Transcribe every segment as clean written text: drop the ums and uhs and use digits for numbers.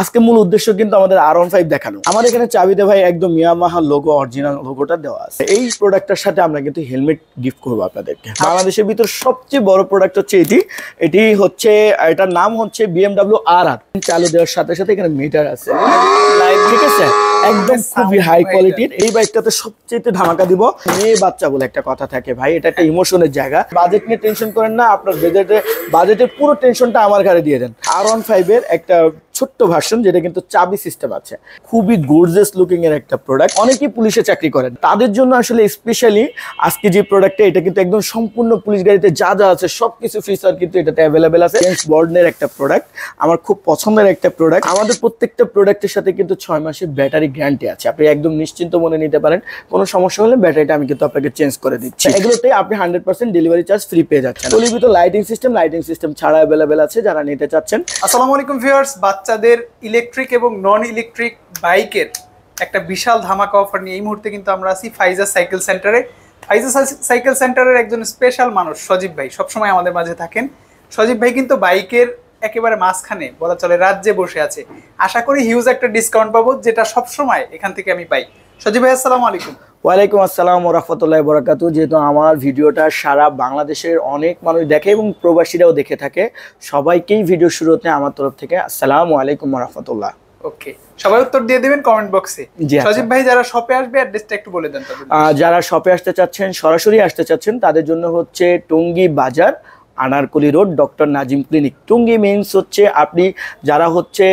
আজকে মূল উদ্দেশ্য কিন্তু আমাদের R15 দেখানো। আমাদের এখানে চাবিতে ভাই একদম ইয়ামাহা লোগো অরিজিনাল লোগোটা দেওয়া আছে। এই প্রোডাক্টটার সাথে আমরা কিন্তু হেলমেট গিফট করবো আপনাদেরকে। বাংলাদেশের ভিতর সবচেয়ে বড় প্রোডাক্ট হচ্ছে এটি হচ্ছে এটার নাম হচ্ছে BMW RR। চালু দেওয়ার সাথে সাথে এখানে মিটার আছে, ঠিক আছে, একদম খুবই হাই কোয়ালিটির। এই বাইকটাতে সবচেয়ে ধামাকা দিব মেয়ে বাচ্চা বলে একটা কথা থাকে ভাই, এটা একটা ইমোশনের জায়গা। বাজেট নিয়ে টেনশন করেন না, আপনার বাজেটের পুরো টেনশনটা আমার ঘাড়ে দিয়ে দেন। R15 এর একটা ছোট্ট ভার্সন যেটা কিন্তু চাবি সিস্টেম আছে, খুবই গর্জিয়াস লুকিং এর একটা প্রোডাক্ট। অনেকেই পুলিশে চাকরি করেন, তাদের জন্য আসলে স্পেশালি আজকে যে প্রোডাক্টটা, এটা কিন্তু একদম সম্পূর্ণ পুলিশ গাড়িতে যা যা আছে সবকিছু ফিচার কিন্তু এটাতে অ্যাভেলেবেল আছে। জেমস বন্ডের একটা প্রোডাক্ট, আমার খুব পছন্দের একটা প্রোডাক্ট। আমাদের প্রত্যেকটা প্রোডাক্টের সাথে কিন্তু 6 মাসের ব্যাটারি গ্যারান্টি আছে, আপনি একদম নিশ্চিন্ত মনে নিতে পারেন। কোনো সমস্যা হলে ব্যাটারিটা আমি কিন্তু আপনাকে চেঞ্জ করে দিচ্ছি। এগুলোতে আপনি 100% ডেলিভারি চার্জ ফ্রি পেয়ে যাচ্ছেন। টলিবিত লাইটিং সিস্টেম ছাড়া অ্যাভেলেবেল আছে যারা নিতে চাচ্ছেন। আসসালামু আলাইকুম ভিউয়ার্স, বাচ্চাদের ইলেকট্রিক এবং নন ইলেকট্রিক বাইকের একটা বিশাল ধামাকা অফার নিয়ে এই মুহূর্তে কিন্তু আমরা আছি ফাইজা সাইকেল সেন্টারে। ফাইজা সাইকেল সেন্টারের একজন স্পেশাল মানুষ সজীব ভাই সবসময় আমাদের মাঝে থাকেন। সজীব ভাই কিন্তু বাইকের একেবারে মাঝখানে বলা চলে রাজ্যে বসে আছে। আশা করি হিউজ একটা ডিসকাউন্ট পাবো, যেটা সবসময় এখান থেকে আমি পাই। সজীব ভাই আসসালামু আলাইকুম। ওয়ালাইকুম আসসালাম ওয়া রাহমাতুল্লাহি ওয়া বারাকাতুহু। যেহেতু আমার ভিডিওটা সারা বাংলাদেশের অনেক মানুষ দেখে এবং প্রবাসীরাও দেখে থাকে, সবাইকেই ভিডিও শুরুতে আমার তরফ থেকে আসসালামু আলাইকুম ওয়া রাহমাতুল্লাহ। ওকে, সবাই উত্তর দিয়ে দিবেন কমেন্ট বক্সে। সজীব ভাই যারা শপে আসবে অ্যাড্রেসটা একটু বলে দেন। যারা শপে আসতে চাচ্ছেন, সরাসরি আসতে চাচ্ছেন, তাদের জন্য হচ্ছে টঙ্গী বাজার, Anarkali road, doctor Nazim clinic. Tongi means হচ্ছে আপনি যারা হচ্ছে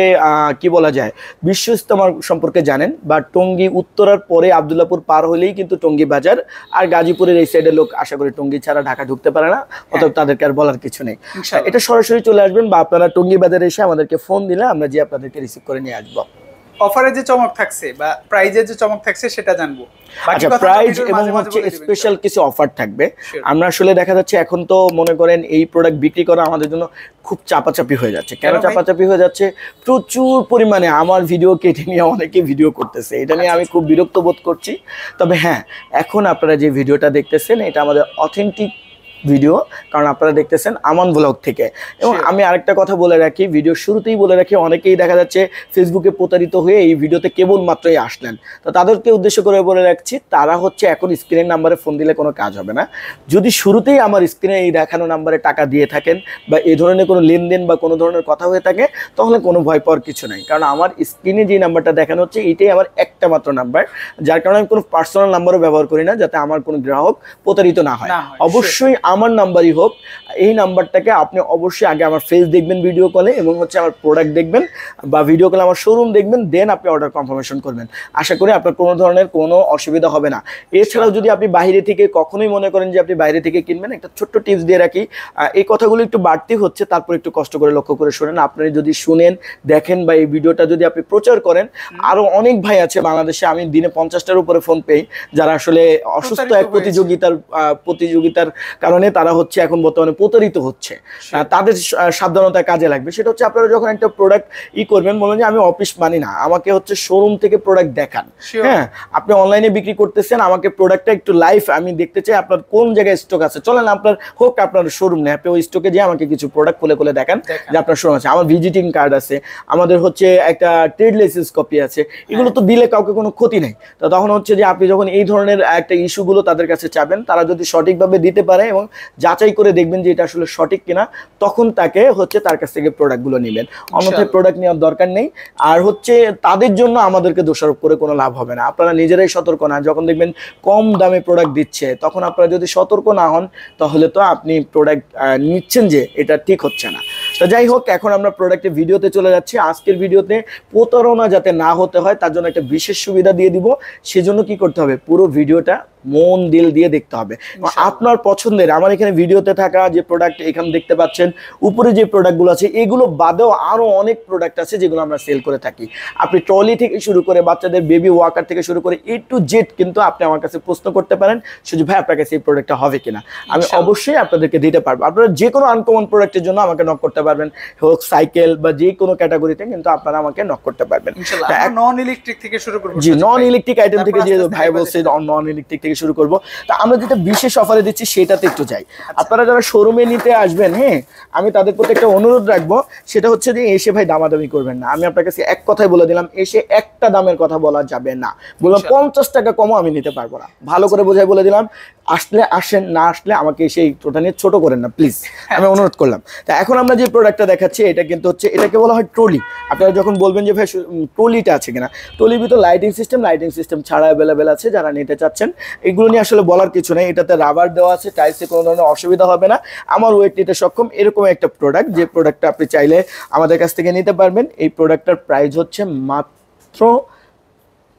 কি বলা যায় বিশ্ব ইজতেমা সম্পর্কে জানেন, বা টঙ্গী উত্তরার পরে আব্দুল্লাহপুর পার হলেই কিন্তু টঙ্গী বাজার। আর গাজীপুরের এই সাইডের লোক আশা করি টঙ্গী ছাড়া ঢাকা ঢুকতে পারে না, অতএব তাদেরকে আর বলার কিছু নেই। এটা সরাসরি চলে আসবেন, বা আপনারা টঙ্গী বাজারে এসে আমাদেরকে ফোন দিলে আমরা যে আপনাদেরকে রিসিভ করে নিয়ে আসবো। অফারে যে চমক থাকছে বা প্রাইজে যে চমক থাকছে সেটা জানবো। আচ্ছা, প্রাইজ এবং হচ্ছে স্পেশাল কিছু অফার থাকবে। আমরা আসলে দেখা যাচ্ছে এখন তো মনে করেন এই প্রোডাক্ট বিক্রি করা আমাদের জন্য খুব চাপাচাপি হয়ে যাচ্ছে। কেন চাপাচাপি হয়ে যাচ্ছে? প্রচুর পরিমাণে আমার ভিডিও কেটে নিয়ে অনেকে ভিডিও করতেছে, এটা নিয়ে আমি খুব বিরক্ত বোধ করছি। তবে হ্যাঁ, এখন আপনারা যে ভিডিওটা দেখতেছেন এটা আমাদের অথেন্টিক ভিডিও, কারণ আপনারা দেখতেছেন আমান ব্লগ থেকে। এবং আমি আরেকটা কথা বলে রাখি, ভিডিও শুরুতেই বলে রাখি, অনেকেই দেখা যাচ্ছে ফেসবুকে প্রতারিত হয়ে এই ভিডিওতে কেবলমাত্রই আসলেন। তো তাদেরকে উদ্দেশ্য করে বলে রাখছি, তারা হচ্ছে এখন স্ক্রিনের নাম্বারে ফোন দিলে কোনো কাজ হবে না। যদি শুরুতেই আমার স্ক্রিনে এই দেখানো নাম্বারে টাকা দিয়ে থাকেন বা এই ধরনের কোনো লেনদেন বা কোনো ধরনের কথা হয়ে থাকে, তাহলে কোনো ভয় পাওয়ার কিছু নাই। কারণ আমার স্ক্রিনে যে নাম্বারটা দেখানো হচ্ছে এইটাই আমার একটা মাত্র নাম্বার, যার কারণে আমি কোনো পার্সোনাল নাম্বারও ব্যবহার করি না, যাতে আমার কোনো গ্রাহক প্রতারিত না হয়। অবশ্যই আমার নাম্বারই হোক, এই নাম্বারটাকে আপনি অবশ্যই আগে আমার ফেস দেখবেন ভিডিও কলে, এবং হচ্ছে আমার প্রোডাক্ট দেখবেন বা ভিডিও কলে আমার শোরুম দেখবেন, দেন আপনি অর্ডার কনফার্মেশন করবেন। আশা করি আপনার কোনো ধরনের কোনো অসুবিধা হবে না। এছাড়াও যদি আপনি বাইরে থেকে কখনোই মনে করেন যে আপনি বাইরে থেকে কিনবেন, একটা ছোট্ট টিপস দিয়ে রাখি, এই কথাগুলো একটু বাড়তি হচ্ছে, তারপর একটু কষ্ট করে লক্ষ্য করে শুনেন। আপনি যদি শুনেন, দেখেন বা এই ভিডিওটা যদি আপনি প্রচার করেন, আরও অনেক ভাই আছে বাংলাদেশে, আমি দিনে 50টার উপরে ফোন পেই, যারা আসলে অসুস্থ এক প্রতিযোগিতার কারণে তারা হচ্ছে এখন বর্তমানে প্রতারিত হচ্ছে। তাদের সাবধানতা কাজে লাগবে। সেটা হচ্ছে আপনারা যখন একটা প্রোডাক্ট করবেন, বলেন যে আমি অফিস মানি না, আমাকে হচ্ছে শোরুম থেকে প্রোডাক্ট দেখান। হ্যাঁ, আপনি অনলাইনে বিক্রি করতেছেন, আমাকে প্রোডাক্টটা একটু লাইভ আমি দেখতে চাই, আপনার কোন জায়গায় স্টক আছে, চলেন আপনার হোক আপনার শোরুম নেই, আপনি ওই স্টকে যেয়ে আমাকে কিছু প্রোডাক্ট খুলে দেখান যে আপনার শোরুম আছে। আমার ভিজিটিং কার্ড আছে, আমাদের হচ্ছে একটা ট্রেড লাইসেন্স কপি আছে, এগুলো তো দিলে কাউকে কোনো ক্ষতি নেই। তো তখন হচ্ছে যে আপনি যখন এই ধরনের একটা ইস্যুগুলো তাদের কাছে চাবেন, তারা যদি সঠিকভাবে দিতে পারে এবং যাচাই করে দেখবেন যে এটা আসলে সঠিক কিনা, তখন তাকে হচ্ছে তার কাছ থেকে প্রোডাক্টগুলো নেবেন, অন্যথায় প্রোডাক্ট নেওয়ার দরকার নেই। আর হচ্ছে তাদের জন্য আমাদেরকে দোষারোপ করে কোনো লাভ হবে না, আপনারা নিজেরাই সতর্ক না। যখন দেখবেন কম দামে প্রোডাক্ট দিচ্ছে, তখন আপনারা যদি সতর্ক না হন, তাহলে তো আপনি প্রোডাক্ট নিচ্ছেন যে এটা ঠিক হচ্ছে না। তো যাই হোক, এখন আমরা প্রোডাক্টের ভিডিওতে চলে যাচ্ছি। আজকের ভিডিওতে প্রতারণা যাতে না হতে হয় তার জন্য একটা বিশেষ সুবিধা দিয়ে দিব। সেজন্য কি করতে হবে, পুরো ভিডিওটা মন দিল দিয়ে দেখতে হবে। আপনার পছন্দের আমার এখানে ভিডিওতে থাকা যে প্রোডাক্ট এখানে দেখতে পাচ্ছেন, উপরে যে প্রোডাক্টগুলো আছে, এগুলো বাদেও আরও অনেক প্রোডাক্ট আছে যেগুলো আমরা সেল করে থাকি। আপনি ট্রলি থেকে শুরু করে বাচ্চাদের বেবি ওয়াকার থেকে শুরু করে A to Z কিন্তু আপনি আমার কাছে প্রশ্ন করতে পারেন, শুধু ভাই আপনার কাছে এই প্রোডাক্টটা হবে কিনা, আমি অবশ্যই আপনাদেরকে দিতে পারবো। আপনারা যে কোনো আনকমন প্রোডাক্টের জন্য আমাকে নক করতে পারবেন, হোক সাইকেল বা যে কোনো ক্যাটাগরিতে কিন্তু আপনারা আমাকে নক করতে পারবেন। নন ইলেকট্রিক থেকে শুরু করব। জি, নন ইলেকট্রিক আইটেম থেকে, যে ভাই বলছে নন ইলেকট্রিক থেকে শুরু করব। তা আমরা যেটা বিশেষ অফারে দিচ্ছি সেটাতে একটু যাই। আপনারা যারা শোরুমে নিতে আসবেন, হ্যাঁ, আমি তাদের প্রতি একটা অনুরোধ রাখবো, সেটা হচ্ছে যে এসে ভাই দামাদামি করবেন না। আমি আপনার কাছে এক কথাই বলে দিলাম, এসে একটা দামের কথা বলা যাবে না। বললাম 50 টাকা কমও আমি নিতে পারবো না, ভালো করে বোঝাই বলে দিলাম। আসলে আসেন, না আসলে আমাকে এসে এইটা নিয়ে ছোট করেন না প্লিজ, আমি অনুরোধ করলাম। তা এখন আমরা যে প্রোডাক্টটা দেখাচ্ছি এটা কিন্তু হচ্ছে, এটাকে বলা হয় ট্রলি। আপনারা যখন বলবেন যে ভাই ট্রলিটা আছে কিনা, ট্রলির ভিতর লাইটিং সিস্টেম ছাড়া অ্যাভেলেবেল আছে। যারা নিতে চাচ্ছেন এগুলো নিয়ে আসলে বলার কিছু নেই। এটাতে রাবার দেওয়া আছে, টাইলসে কোনো ধরনের অসুবিধা হবে না। আমার ওয়েট নিতে সক্ষম এরকম একটা প্রোডাক্ট, যে প্রোডাক্টটা আপনি চাইলে আমাদের কাছ থেকে নিতে পারবেন। এই প্রোডাক্টটার প্রাইস হচ্ছে মাত্র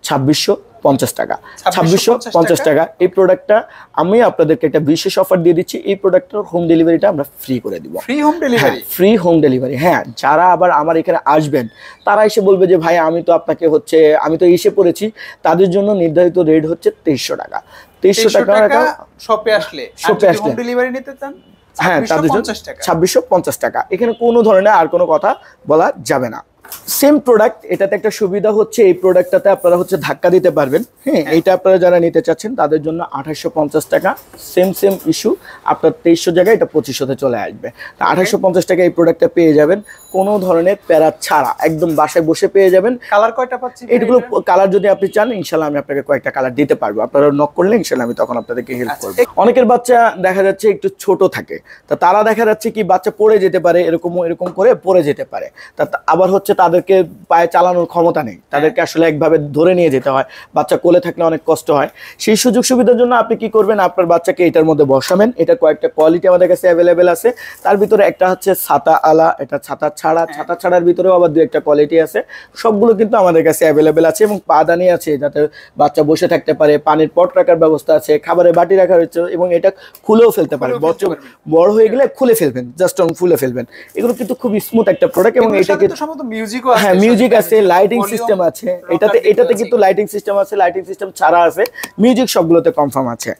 2650 টাকা। 2650 টাকা। এই প্রোডাক্টটা আমি আপনাদেরকে একটা বিশেষ অফার দিয়ে দিচ্ছি। এই প্রোডাক্টের হোম ডেলিভারিটা আমরা ফ্রি করে দিব। Free home delivery? Free home delivery, হ্যাঁ। যারা আবার আমার এখানে আসবেন তারা এসে বলবে যে ভাই আমি তো আপনাকে হচ্ছে, আমি তো এসে পড়েছি, তাদের জন্য নির্ধারিত রেট হচ্ছে 2300 টাকা। 2300 টাকা শপে আসলে, হোম ডেলিভারি নিতে চান, হ্যাঁ, তাদের জন্য 2650 টাকা। এখানে কোনো ধরনের আর কোনো কথা বলা যাবে না। সেম প্রোডাক্ট, এটাতে একটা সুবিধা হচ্ছে এই প্রোডাক্টটাতে আপনারা হচ্ছে ধাক্কা দিতে পারবেন, হ্যাঁ। এটা আপনারা যারা নিতে চাচ্ছেন তাদের জন্য 2850 টাকা। সেম ইস্যু, আপনার 2300 জায়গায় এটা 2500-তে চলে আসবে। তা 2850 টাকা এই প্রোডাক্টটা পেয়ে যাবেন কোনো ধরনের প্যারা ছাড়া, একদম বাসায় বসে পেয়ে যাবেন। কালার কয়টা পাচ্ছি? এইগুলো কালার যদি আপনি চান ইনশাল্লাহ আমি আপনাকে কয়েকটা কালার দিতে পারবো। আপনারা নক করলে ইনশাল্লাহ আমি তখন আপনাদেরকে হেল্প করবো। অনেকের বাচ্চা দেখা যাচ্ছে একটু ছোট থাকে, তা তারা দেখা যাচ্ছে কি বাচ্চা পড়ে যেতে পারে, এরকম করে পড়ে যেতে পারে। তা আবার হচ্ছে তাদেরকে পায়ে চালানোর ক্ষমতা নেই, তাদেরকে আসলে একভাবে ধরে নিয়ে যেতে হয়, বাচ্চা কোলে থাকলে অনেক কষ্ট হয়। সেই সুযোগ সুবিধার জন্য আপনি কি করবেন, আপনার বাচ্চাকে এটার মধ্যে বসাবেন। এটা কয়েকটা কোয়ালিটি আমাদের কাছে অ্যাভেলেবেল আছে। তার ভিতরে একটা হচ্ছে ছাতা আলা, এটা ছাতা ছাড়ার ভিতরেও আবার দু একটা কোয়ালিটি আছে। সবগুলো কিন্তু আমাদের কাছে অ্যাভেলেবেল আছে এবং পাদানি আছে, যাতে বাচ্চা বসে থাকতে পারে। পানির পট রাখার ব্যবস্থা আছে, খাবারের বাটি রাখা হচ্ছে, এবং এটা খুলেও ফেলতে পারে। বড় হয়ে গেলে খুলে ফেলবেন, জাস্ট খুলে ফেলবেন। এগুলো কিন্তু খুব স্মুথ একটা প্রোডাক্ট। এবং এটা কিন্তু মিউজিকও আছে, হ্যাঁ মিউজিক আছে, লাইটিং সিস্টেম আছে। এটাতে কিন্তু লাইটিং সিস্টেম আছে, লাইটিং সিস্টেম ছাড়া আছে, মিউজিক সবগুলোতে কনফার্ম আছে।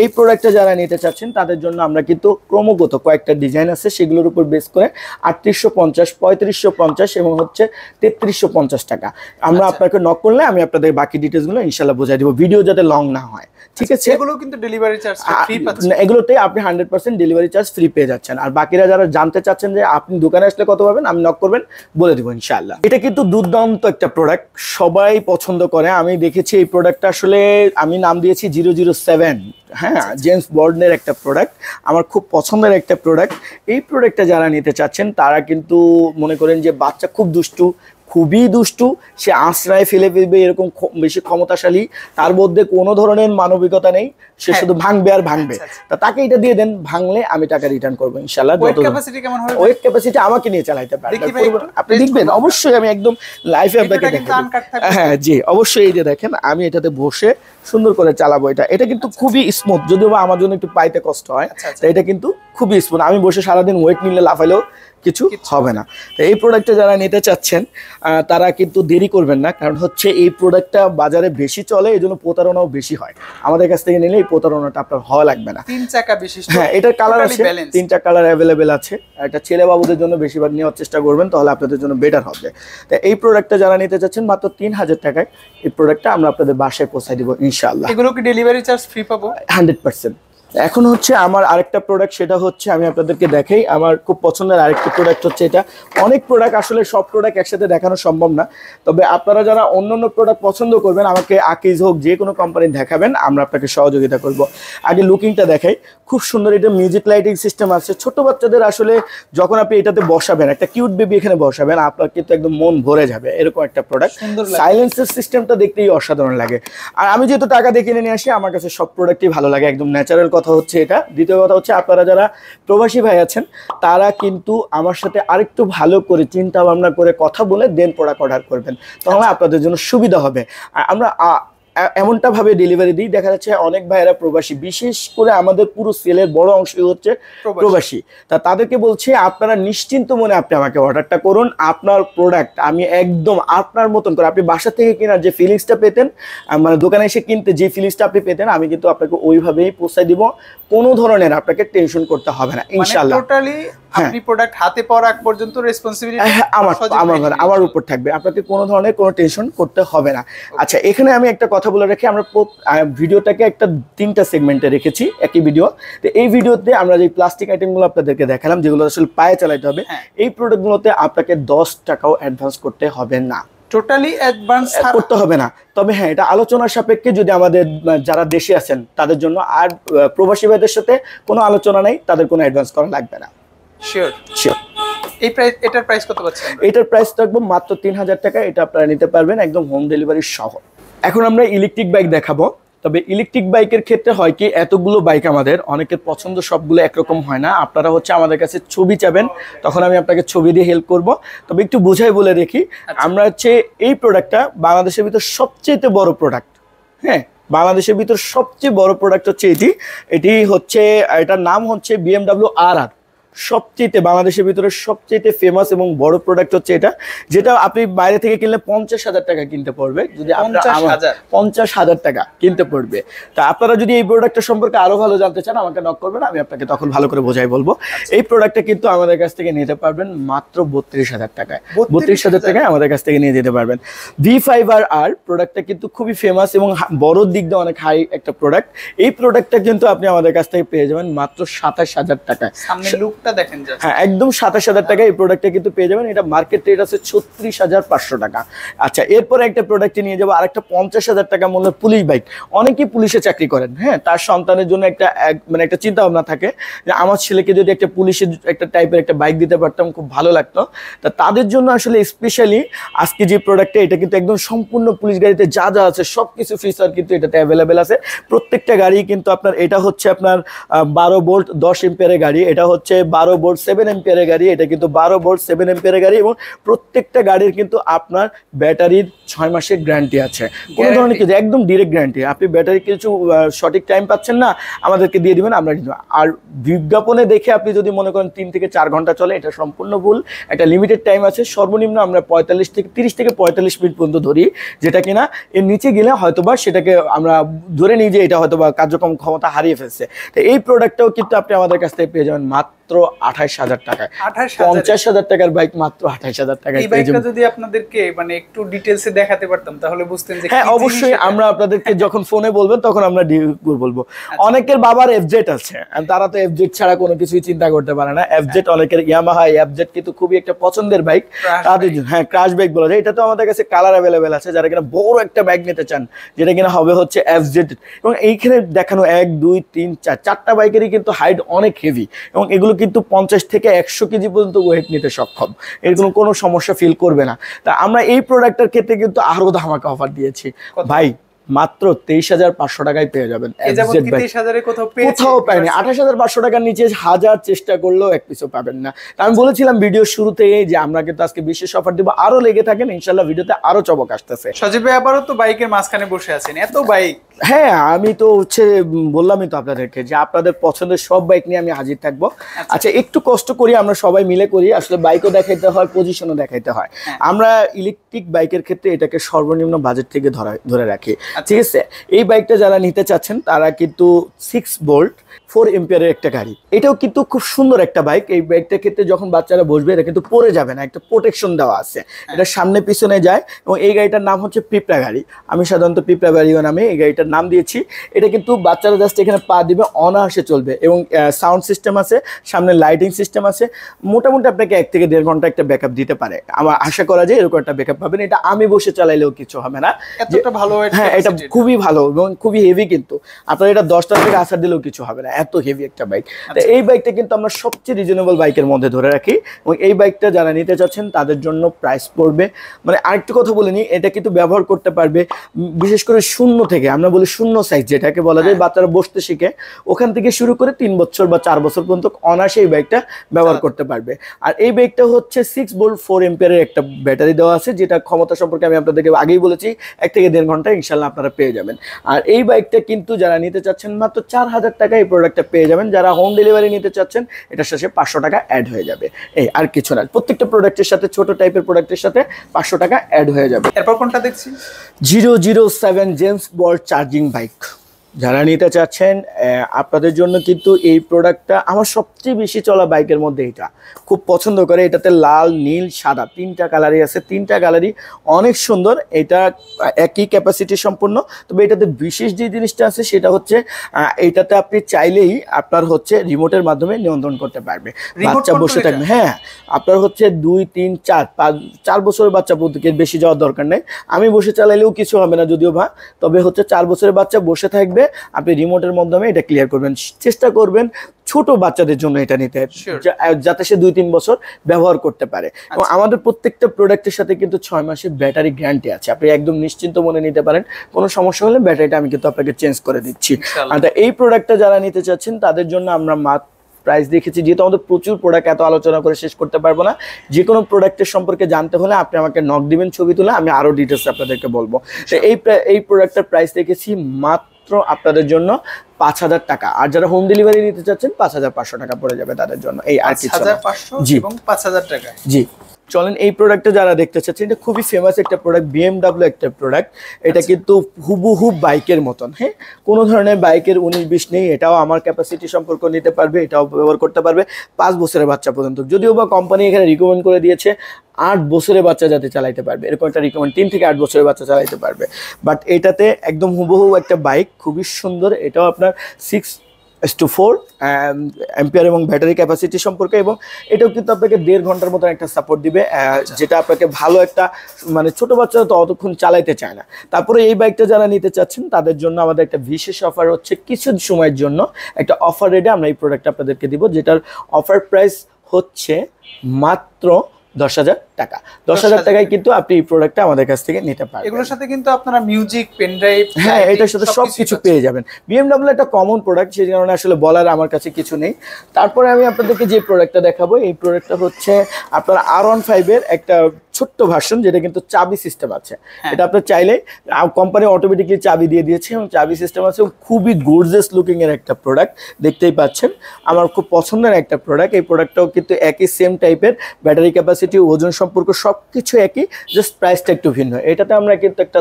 এই প্রোডাক্টটা যারা নিতে চাচ্ছেন তাদের জন্য আমরা কিন্তু ক্রমাগত কয়েকটা ডিজাইন আছে, সেগুলোর উপর বেস করে 3850, 3550 এবং হচ্ছে 3350 টাকা। আমরা আপনাকে নক করলে আমি আপনাদের বাকি ডিটেইলসগুলো ইনশাআল্লাহ বুঝাই দিব, ভিডিও যাতে লং না হয়, ঠিক আছে? এগুলো কিন্তু ডেলিভারি চার্জ ফ্রি পাচ্ছেন, এগুলোতে আপনি 100% ডেলিভারি চার্জ ফ্রি পেয়ে যাচ্ছেন। আর বাকিরা যারা জানতে চাচ্ছেন যে আপনি দোকানে আসলে কত পাবেন, আমি নক করবেন, বলে দিব ইনশাআল্লাহ। এটা কিন্তু দুর্দান্ত একটা প্রোডাক্ট, সবাই পছন্দ করে। আমি দেখেছি এই প্রোডাক্টটা আসলে আমি নাম দিয়েছি 007, হ্যাঁ, জেমস বন্ডের একটা প্রোডাক্ট, আমার খুব পছন্দের একটা প্রোডাক্ট। এই প্রোডাক্টটা যারা নিতে চাচ্ছেন তারা কিন্তু মনে করেন যে বাচ্চা খুব দুষ্টু, খুবই দুষ্টু, সে আশ্রয় ফেলে ফেলবে, এরকম বেশি ক্ষমতাশালী, তার মধ্যে কোনো ধরনের মানবিকতা নেই, সে শুধু ভাঙবে আর ভাঙবে। তা তাকে এটা দিয়ে দেন, ভাঙলে আমি টাকা রিটার্ন করবো ইনশাআল্লাহ। ওয়েট ক্যাপাসিটি কেমন হবে? ওয়েট ক্যাপাসিটি আমাকে নিয়ে চালাতে পারবেন, আপনি দেখবেন অবশ্যই। আমি একদম লাইভে আপনাকে দেখাবো, হ্যাঁ জি অবশ্যই। এই যে দেখেন আমি এটাতে বসে সুন্দর করে চালাবো। এটা কিন্তু খুবই স্মুথ, যদিও বা আমার জন্য একটু পাইতে কষ্ট হয়, এটা কিন্তু খুবই স্মুথ। আমি বসে সারাদিন ওয়েট নিলে লাফাইলেও কিছু হবে না। তো এই প্রোডাক্টটা যারা নিতে চাচ্ছেন তারা কিন্তু দেরি করবেন না, কারণ হচ্ছে এই প্রোডাক্টটা বাজারে বেশি চলে, এই জন্য প্রতারণাও বেশি হয়। আমাদের কাছ থেকে নিলে এই প্রতারণাটা আপনার হওয়া লাগবে না। 3 চাকা বিশিষ্ট, হ্যাঁ এটার কালার আছে, 3টা কালার অ্যাভেলেবেল আছে। এটা ছেলে বাবুদের জন্য বেশিরভাগ নেওয়ার চেষ্টা করবেন, তাহলে আপনাদের জন্য বেটার হবে। তো এই প্রোডাক্টটা যারা নিতে চাচ্ছেন মাত্র 3000 টাকায় এই প্রোডাক্টটা আমরা আপনাদের বাসায় পৌঁছে দিব ইনশাআল্লাহ। এগুলো কি ডেলিভারি চার্জ ফ্রি পাবো? 100%। এখন হচ্ছে আমার আরেকটা প্রোডাক্ট, সেটা হচ্ছে আমি আপনাদেরকে দেখাই। আমার খুব পছন্দের আরেকটা প্রোডাক্ট হচ্ছে এটা। অনেক প্রোডাক্ট, আসলে সব প্রোডাক্ট একসাথে দেখানো সম্ভব না, তবে আপনারা যারা অন্য প্রোডাক্ট পছন্দ করবেন আমাকে আকিজ হোক যে কোনো কোম্পানি দেখাবেন, আমরা আপনাকে সহযোগিতা করব। আগে লুকিংটা দেখাই, খুব সুন্দর। এটা মিউজিক লাইটিং সিস্টেম আছে। ছোট বাচ্চাদের আসলে যখন আপনি এটাতে বসাবেন, একটা কিউট বেবি এখানে বসাবেন, আপনার কিন্তু একদম মন ভরে যাবে, এরকম একটা প্রোডাক্ট। সাইলেন্সের সিস্টেমটা দেখতেই অসাধারণ লাগে। আর আমি যেহেতু টাকা দিয়ে কিনে নিয়ে আসি, আমার কাছে সব প্রোডাক্টই ভালো লাগে, একদম ন্যাচারাল কথা হচ্ছে এটা। দ্বিতীয় কথা হচ্ছে আপনারা যারা প্রবাসী ভাই আছেন তারা কিন্তু আমার সাথে আরেকটু ভালো করে চিন্তা ভাবনা করে কথা বলে দেন প্রোডাক্ট অর্ডার করবেন, তাহলে আপনাদের জন্য সুবিধা হবে। আর আমরা এমনটা ভাবে ডেলিভারি দিই, দেখা যাচ্ছে অনেক ভাইয়েরা প্রবাসী, বিশেষ করে আমাদের পুরো সেলের বড় অংশই হচ্ছে প্রবাসী। তা তাদেরকে বলছি আপনারা নিশ্চিন্ত মনে আপনি আমাকে অর্ডারটা করুন। আপনার প্রোডাক্ট আমি একদম আপনার মতন করে, আপনি বাসা থেকে কেনার যে ফিলিংসটা পেতেন, মানে দোকানে এসে কিনতে যে ফিলিংসটা আপনি পেতেন, আমি কিন্তু আপনাকে ওইভাবেই পৌঁছায় দিব। কোনো ধরনের আপনাকে টেনশন করতে হবে না ইনশাআল্লাহ। টোটালি আপনি প্রোডাক্ট হাতে পাওয়ার আগ পর্যন্ত রেসপন্সিবিলিটি আমার উপর থাকবে, আপনাকে কোনো ধরনের কোনো টেনশন করতে হবে না। আচ্ছা, এখানে আমি একটা কথা বলে রাখি, আমরা ভিডিওটাকে একটা 3টা সেগমেন্টে রেখেছি একই ভিডিও। তো এই ভিডিওতে আমরা যে প্লাস্টিক আইটেমগুলো আপনাদেরকে দেখালাম, যেগুলো আসলে পায়ে চালাতে হবে, এই প্রোডাক্টগুলোতে আপনাকে 10 টাকাও অ্যাডভান্স করতে হবে না, টোটালি অ্যাডভান্স করতে হবে না। তবে হ্যাঁ, এটা আলোচনার সাপেক্ষে, যদি আমাদের যারা দেশে আছেন তাদের জন্য, আর প্রবাসী ভাইদের সাথে কোনো আলোচনা নেই, তাদের কোনো অ্যাডভান্স করা লাগবে না। Sure sure. এটার প্রাইস কত পাচ্ছেন? এটার প্রাইস থাকবে মাত্র 3000 টাকা। এটা আপনারা নিতে পারবেন একদম হোম ডেলিভারি সহ। এখন আমরা ইলেকট্রিক বাইক দেখাবো। তবে ইলেকট্রিক বাইকের ক্ষেত্রে হয় কি, এতগুলো বাইক আমাদের অনেকের পছন্দ সবগুলো একরকম হয় না। আপনারা হচ্ছে আমাদের কাছে ছবি চাবেন, তখন আমি আপনাকে ছবি দিয়ে হেল্প করব। তবে একটু বোঝাই বলে রেখি, আমরা হচ্ছে এই প্রোডাক্টটা বাংলাদেশের ভিতর সবচেয়ে বড় প্রোডাক্ট। হ্যাঁ, বাংলাদেশের ভিতর সবচেয়ে বড় প্রোডাক্ট হচ্ছে এটি হচ্ছে, এটার নাম হচ্ছে BMW RR। সবচেয়ে বাংলাদেশের ভিতরে সবচেয়ে ফেমাস এবং বড় প্রোডাক্ট হচ্ছে এটা, যেটা আপনি বাইরে থেকে কিনলে 50,000 টাকা কিনতে পড়বে, যদি 50,000 টাকা কিনতে পড়বে। তা আপনারা যদি এই প্রোডাক্টটা সম্পর্কে আরো ভালো জানতে চান, আমাকে নক করবেন, আমি আপনাকে তখন ভালো করে বোঝাই বলবো। এই প্রোডাক্টটা কিন্তু আমাদের কাছ থেকে নিতে পারবেন মাত্র 32,000 টাকায়। 32,000 টাকায় আমাদের কাছ থেকে নিয়ে যেতে পারবেন। V5RR প্রোডাক্টটা কিন্তু খুবই ফেমাস এবং বড় দিক দিয়ে অনেক হাই একটা প্রোডাক্ট। এই প্রোডাক্টটা কিন্তু আপনি আমাদের কাছ থেকে পেয়ে যাবেন মাত্র 27,000 টাকায়। দেখেন, হ্যাঁ, একদম 27,000 টাকা এই প্রোডাক্টটা কিন্তু পেয়ে যাবেন। এটা মার্কেট রেট আছে 36,500 টাকা। আচ্ছা, এরপরে একটা প্রোডাক্টে নিয়ে যাবো আরেকটা 50,000 টাকা মূল্যের পুলিশ বাইক। অনেকেই পুলিশে চাকরি করেন, হ্যাঁ, তার সন্তানের জন্য একটা চিন্তা ভাবনা থাকে যে আমার ছেলেকে যদি একটা পুলিশের একটা টাইপের একটা বাইক দিতে পারতাম, খুব ভালো লাগতো। তা তাদের জন্য আসলে স্পেশালি আজকে যে প্রোডাক্টটা, এটা কিন্তু একদম সম্পূর্ণ পুলিশ গাড়িতে যা যা আছে সবকিছু ফিচার কিন্তু এটাতে অ্যাভেলেবেল আছে। প্রত্যেকটা গাড়ি কিন্তু আপনার, এটা হচ্ছে আপনার 12 ভোল্ট 10 এম্পিয়ারের গাড়ি, এটা হচ্ছে 12 ভোল্ট 7 এম্পিয়ারের গাড়ি, এটা কিন্তু 12 ভোল্ট 7 এম্পিয়ারের গাড়ি। এবং প্রত্যেকটা গাড়ির কিন্তু আপনার ব্যাটারির 6 মাসের গ্যারান্টি আছে। কোনো ধরনের কিছু, একদম ডিরেক্ট গ্যারান্টি। আপনি ব্যাটারি কিছু সঠিক টাইম পাচ্ছেন না, আমাদেরকে দিয়ে দিবেন, আমরা কিন্তু। আর বিজ্ঞাপনে দেখে আপনি যদি মনে করেন 3 থেকে 4 ঘন্টা চলে, এটা সম্পূর্ণ ভুল। একটা লিমিটেড টাইম আছে, সর্বনিম্ন আমরা 30 থেকে 45 মিনিট পর্যন্ত ধরি, যেটা কিনা এর নিচে গেলে হয়তোবা সেটাকে আমরা ধরে নিই যে এটা হয়তোবা কার্যক্রম ক্ষমতা হারিয়ে ফেলছে। তো এই প্রোডাক্টটাও কিন্তু আপনি আমাদের কাছ থেকে পেয়ে যাবেন মাত্র 28,000 টাকায়। 50,000 টাকার বাইক মাত্র 28,000 টাকায়। এই বাইকটা যদি আপনাদেরকে মানে একটু ডিটেইলসে দেখাতে পারতাম, তাহলে বুঝতেন যে হ্যাঁ, অবশ্যই আমরা আপনাদেরকে যখন ফোনে বলবেন তখন আমরা বলবো। অনেকের বাবার এফজেড আছে, তারা তো এফজেড ছাড়া কোনো কিছুই চিন্তা করতে পারে না। এফজেড অনেকের, ইয়ামাহা এফজেড কিন্তু খুবই একটা পছন্দের বাইক তাদের। হ্যাঁ, ক্রাশ বাইক বলা যায়। এটা তো আমাদের কাছে কালার অ্যাভেলেবেল আছে, যারা কিনা বড় একটা বাইক নিতে চান, যেটা কিনা হবে হচ্ছে এফজেড। এবং এইখানে দেখানো 1 2 3 4টা বাইকেরই কিন্তু হাইট অনেক হেভি, এবং এগুলো কিন্তু 50 থেকে 100 কেজি পর্যন্ত ওয়েট নিতে সক্ষম। এরকম কোনো সমস্যা ফিল করবে না। তা আমরা এই প্রোডাক্টের ক্ষেত্রে কিন্তু আরো ধামাকা অফার দিয়েছি ভাই, মাত্র 23,500 টাকায় পেয়ে যাবেন। কোথাও পাইনি। 28,500 টাকার নিচে হাজার চেষ্টা করলেও এক পিসও পাবেন না। আমি বলেছিলাম ভিডিও শুরুতেই যে আমরা কিন্তু আজকে বিশেষ অফার দিব। আরো লেগে থাকেন, ইনশাল্লাহ ভিডিওতে আরো চমক আসতেছে। সজীব ভাই আবারও তো বাইকের মাঝখানে বসে আছেন, এত বাইক। হ্যাঁ, আমি তো হচ্ছে বললামই তো আপনাদেরকে যে আপনাদের পছন্দের সব বাইক নিয়ে আমি হাজির থাকবো। আচ্ছা, একটু কষ্ট করি, আমরা সবাই মিলে করি। আসলে বাইকও দেখাইতে হয়, পজিশনও দেখাইতে হয়। আমরা ইলেকট্রিক বাইকের ক্ষেত্রে এটাকে সর্বনিম্ন বাজেট থেকে ধরে রাখি, ঠিক আছে? এই বাইকটা যারা নিতে চাচ্ছেন তারা কিন্তু 6 ভোল্ট 4 এম্পিয়ারের একটা গাড়ি। এটাও কিন্তু খুব সুন্দর একটা বাইক। এই বাইকটার ক্ষেত্রে যখন বাচ্চারা বসবে, এটা কিন্তু পড়ে যাবে না, একটা প্রোটেকশন দেওয়া আছে। এটা সামনে পিছনে যায়। এবং এই গাড়িটার নাম হচ্ছে পিঁপড়া গাড়ি। আমি সাধারণত পিঁপড়া গাড়িও নামে এই গাড়িটার নাম দিয়েছি। এটা কিন্তু বাচ্চারা জাস্ট এখানে পা দিবে, অনায়াসে চলবে। এবং সাউন্ড সিস্টেম আছে, সামনে লাইটিং সিস্টেম আছে। মোটামুটি আপনাকে 1 থেকে 1.5 ঘন্টা একটা ব্যাকআপ দিতে পারে। আমার আশা করা যায় এরকম একটা ব্যাকআপ পাবেন। এটা আমি বসে চালাইলেও কিছু হবে না, এতটা ভালো। হ্যাঁ, এটা খুবই ভালো এবং খুবই হেভি। কিন্তু আপনার এটা 10টা থেকে আসার দিলেও কিছু হবে না, এত হেভি একটা বাইক। তো এই বাইকটা কিন্তু আমরা সবচেয়ে রিজনেবল বাইকের মধ্যে ধরে রাখি। এবং এই বাইকটা যারা নিতে চাচ্ছেন তাদের জন্য প্রাইস পড়বে, মানে আরেকটু কথা বলে নিই, এটা কিন্তু ব্যবহার করতে পারবে বিশেষ করে 0 থেকে, আমরা বলি 0 সাইজ যেটাকে বলা যায়, বাচ্চারা বসতে শিখে, ওখান থেকে শুরু করে 3 বছর বা 4 বছর পর্যন্ত অনায়াসে এই বাইকটা ব্যবহার করতে পারবে। আর এই বাইকটা হচ্ছে 6 ভোল্ট 4 এম্পিয়ারের একটা ব্যাটারি দেওয়া আছে, যেটা ক্ষমতা সম্পর্কে আমি আপনাদেরকে আগেই বলেছি, 1 থেকে 1.5 ঘন্টা ইনশাল্লাহ আপনারা পেয়ে যাবেন। আর এই বাইকটা কিন্তু যারা নিতে চাচ্ছেন মাত্র 4,000 টাকায় এই প্রোডাক্টটা পেয়ে যাবেন। যারা হোম ডেলিভারি নিতে চাচ্ছেন, এটার সাথে 500 টাকা অ্যাড হয়ে যাবে। এই আর কিছু না, প্রত্যেকটা প্রোডাক্টের সাথে, ছোট টাইপের প্রোডাক্টের সাথে 500 টাকা অ্যাড হয়ে যাবে। এরপর কোনটা দেখছি? 007 জেমস বন্ড চার্জিং বাইক। যারা নিতে চাচ্ছেন আপনাদের জন্য কিন্তু এই প্রোডাক্টটা আমার সবচেয়ে বেশি চলা বাইকের মধ্যে এটা খুব পছন্দ করে। এটাতে লাল, নীল, সাদা 3টা কালারই আছে, 3টা কালারই অনেক সুন্দর। এটা একই ক্যাপাসিটি সম্পূর্ণ, তবে এটাতে বিশেষ যে জিনিসটা আছে সেটা হচ্ছে এটাতে আপনি চাইলেই আপনার হচ্ছে রিমোটের মাধ্যমে নিয়ন্ত্রণ করতে পারবে, বাচ্চা বসে থাকবে। হ্যাঁ, আপনার হচ্ছে 2, 3, 4, 5, 4 বছরের বাচ্চা পর্যন্ত বেশি যাওয়ার দরকার নেই। আমি বসে চালাইলেও কিছু হবে না যদিও বা, তবে হচ্ছে 4 বছরের বাচ্চা বসে থাকবে, আপনি রিমোটের মাধ্যমে এটা ক্লিয়ার করবেন। চেষ্টা করবেন ছোট বাচ্চাদের জন্য এটা নিতে, যাতে সে 2-3 বছর ব্যবহার করতে পারে। এবং আমাদের প্রত্যেকটা প্রোডাক্টের সাথে কিন্তু 6 মাসের ব্যাটারি গ্যারান্টি আছে, আপনি একদম নিশ্চিন্ত মনে নিতে পারেন। কোনো সমস্যা হলে ব্যাটারিটা আমি কিন্তু আপনাকে চেঞ্জ করে দিচ্ছি। আর এই প্রোডাক্টটা যারা নিতে চাচ্ছেন তাদের জন্য আমরা প্রাইস দেখেছি, যেহেতু আমাদের প্রচুর প্রোডাক্ট, এত আলোচনা করে শেষ করতে পারবো না। যে কোনো প্রোডাক্টের সম্পর্কে জানতে হলে আপনি আমাকে নক দিবেন, ছবি তুলে আমি আরো ডিটেলস আপনাদেরকে বলবো। তো এই প্রোডাক্টের প্রাইস দেখেছি মাত্র আপনাদের জন্য 5,000 টাকা। আর যারা হোম ডেলিভারি নিতে চাচ্ছেন 5,500 টাকা পড়ে যাবে তাদের জন্য। এই আর কিছু না। 5,500 এবং 5,000 টাকা। জি, চলেন এই প্রোডাক্টটা যারা দেখতে চাচ্ছেন, এটা খুবই ফেমাস একটা প্রোডাক্ট, BMW একটা প্রোডাক্ট। এটা কিন্তু হুবহু বাইকের মতন। হ্যাঁ, কোনো ধরনের বাইকের 19-20 নেই। এটাও আমার ক্যাপাসিটি সম্পর্ক নিতে পারবে, এটাও ব্যবহার করতে পারবে 5 বছরের বাচ্চা পর্যন্ত। যদিও বা কোম্পানি এখানে রিকমেন্ড করে দিয়েছে 8 বছরের বাচ্চা যাতে চালাইতে পারবে, এরকম একটা রিকমেন্ড, 3 থেকে 8 বছরের বাচ্চা চালাইতে পারবে। বাট এটাতে একদম হুবহু একটা বাইক, খুবই সুন্দর। এটাও আপনার 6:4 অ্যাম্পিয়ার এবং ব্যাটারি ক্যাপাসিটি সম্পর্কে, এবং এটাও কিন্তু আপনাকে 1.5 ঘন্টার মতো একটা সাপোর্ট দিবে, যেটা আপনাকে ভালো একটা, মানে ছোট বাচ্চারা তো অতক্ষণ চালাইতে চায় না। তারপরে এই বাইকটা যারা নিতে চাচ্ছেন তাদের জন্য আমাদের একটা বিশেষ অফার হচ্ছে, কিছু সময়ের জন্য একটা অফার রেটে আমরা এই প্রোডাক্টটা আপনাদেরকে দিব, যেটার অফার প্রাইস হচ্ছে মাত্র 10,000 টাকা। 10,000 টাকায় কিন্তু আপনি এই প্রোডাক্টটা আমাদের কাছ থেকে নিতে পারবেন। এগুলোর সাথে কিন্তু আপনারা মিউজিক, পেন ড্রাইভ, হ্যাঁ, এটার সাথে সবকিছু পেয়ে যাবেন। BMW একটা কমন প্রোডাক্ট, সেই কারণে আসলে বলার আমার কাছে কিছু নেই। তারপরে আমি আপনাদেরকে যে প্রোডাক্টটা দেখাবো, এই প্রোডাক্টটা হচ্ছে আপনার R15 এর একটা ছোট্ট ভার্সন, যেটা কিন্তু চাবি সিস্টেম আছে। এটা আপনি চাইলে, কোম্পানি অটোমেটিকলি চাবি দিয়ে দিয়েছে এবং চাবি সিস্টেম আছে। খুবই গর্জিয়াস লুকিং এর একটা প্রোডাক্ট, দেখতেই পাচ্ছেন। আমার খুব পছন্দের একটা প্রোডাক্ট। এই প্রোডাক্টটাও কিন্তু একই সেম টাইপের, ব্যাটারি ক্যাপাসিটি, ওজন সম্পর্ক সবকিছু একই, জাস্ট প্রাইসটা একটু ভিন্ন। এটাতে আমরা কিন্তু একটা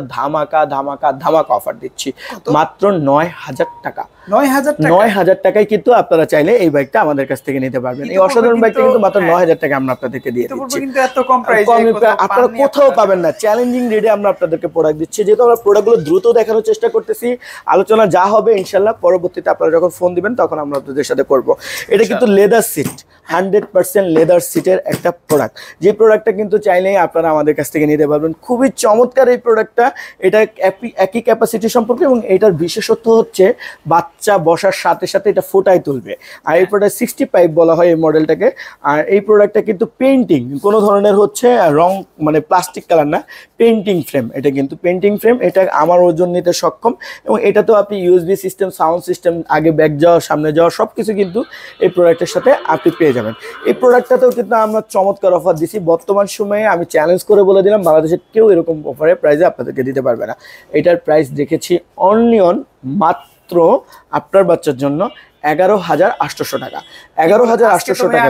ধামাকা অফার দিচ্ছি, মাত্র 9,000 টাকা। 9,000 টাকায় কিন্তু আপনারা চাইলে এই বাইকটা আমাদের কাছ থেকে নিতে পারবেন। এই অসাধারণ বাইকটা কিন্তু মাত্র 9,000 টাকা আমরা আপনাদেরকে দিয়ে দিচ্ছি। আপনারা কোথাও পাবেন না, চ্যালেঞ্জিং রেটে আমরা আপনাদেরকে প্রোডাক্ট দিচ্ছি। যেহেতু আমরা প্রোডাক্টগুলো দ্রুত দেখানোর চেষ্টা করতেছি, আলোচনা যা হবে ইনশাল্লাহ পরবর্তীতে আপনারা যখন ফোন দিবেন তখন আমরা আপনাদের সাথে করব। এটা কিন্তু লেদার সিট, 100% লেদার সিটের একটা প্রোডাক্ট। যে প্রোডাক্টটা কিন্তু চাইলেই আপনারা আমাদের কাছ থেকে নিতে পারবেন। খুবই চমৎকার এই প্রোডাক্টটা। এটা একই ক্যাপাসিটি সম্পর্কে, এবং এটার বিশেষত্ব হচ্ছে বাচ্চা বসার সাথে সাথে এটা ফোটায় তুলবে। আর এই প্রোডাক্ট 65 বলা হয় এই মডেলটাকে। আর এই প্রোডাক্টটা কিন্তু পেইন্টিং, কোনো ধরনের হচ্ছে রং, মানে প্লাস্টিক কালার না, পেইন্টিং ফ্রেম। এটা কিন্তু পেইন্টিং ফ্রেম। এটা আমার ওজন নিতে সক্ষম, এবং এটাতেও আপনি USB সিস্টেম, সাউন্ড সিস্টেম, আগে ব্যাক যাওয়া, সামনে যাওয়া সব কিছু কিন্তু এই প্রোডাক্টের সাথে আপনি পেয়ে যাবেন। এই প্রোডাক্টটাতেও কিন্তু আমরা চমৎকার অফার দিছি। বর্তমান সময়ে আমি চ্যালেঞ্জ করে বলে দিলাম, বাংলাদেশের কেউ এরকম অফারের প্রাইসে আপনাদেরকে দিতে পারবে না। এটার প্রাইস দেখেছি অনলি অন মাত্র আপনার বাচ্চার জন্য 11,800 টাকা। 11,800 টাকা।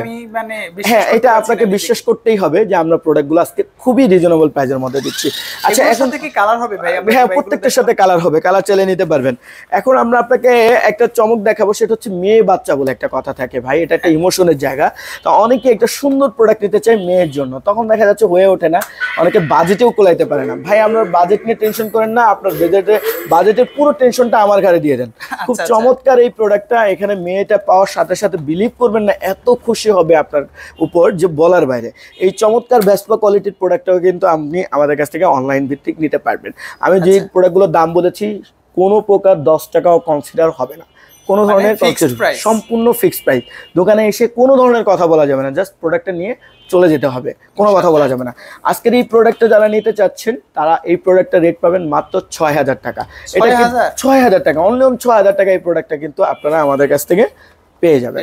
হ্যাঁ, এটা আপনাকে বিশ্বাস করতেই হবে যে আমরা প্রোডাক্টগুলো আজকে খুবই রিজনেবল প্রাইসের মধ্যে দিচ্ছি। আচ্ছা, এখন থেকে কালার হবে ভাই? হ্যাঁ, প্রত্যেকটার সাথে কালার হবে, কালার চাইলে নিতে পারবেন। এখন আমরা আপনাকে একটা চমক দেখাবো, সেটা হচ্ছে মেয়ে বাচ্চা বলে একটা কথা থাকে ভাই, এটা একটা ইমোশনের জায়গা। তো অনেকে একটা সুন্দর প্রোডাক্ট নিতে চায় মেয়ের জন্য, তখন দেখা যাচ্ছে হয়ে ওঠে না, অনেকে বাজেটেও কোলাইতে পারে না। ভাই, আমরা বাজেট নিয়ে টেনশন করেন না, আপনার বাজেটের পুরো টেনশনটা আমার ঘাড়ে দিয়ে দেন। খুব চমৎকার এই প্রোডাক্টটা। এখানে মেয়েটা পাওয়ার সাথে সাথে বিলিভ করবেন না, এত খুশি হবে আপনার উপর যে বলার বাইরে। এই চমৎকার ভেসপা কোয়ালিটির প্রোডাক্টটাও কিন্তু আপনি আমাদের কাছ থেকে অনলাইন ভিত্তিক নিতে পারবেন। আমি যে প্রোডাক্টগুলোর দাম বলেছি, কোনো প্রকার 10 টাকাও কনসিডার হবে না, কোনো ধরনের সম্পূর্ণ ফিক্সড প্রাইস। দোকানে এসে কোনো ধরনের কথা বলা যাবে না, জাস্ট প্রোডাক্টটা নিয়ে চলে যেতে হবে, কোনো কথা বলা যাবে না। আজকের এই প্রোডাক্টটা যারা নিতে চাচ্ছেন তারা এই প্রোডাক্টটা রেট পাবেন মাত্র 6,000 টাকা। এটা 6,000 টাকা, অনলি 6,000 টাকা এই প্রোডাক্টটা কিন্তু আপনারা আমাদের কাছ থেকে পেয়ে যাবেন।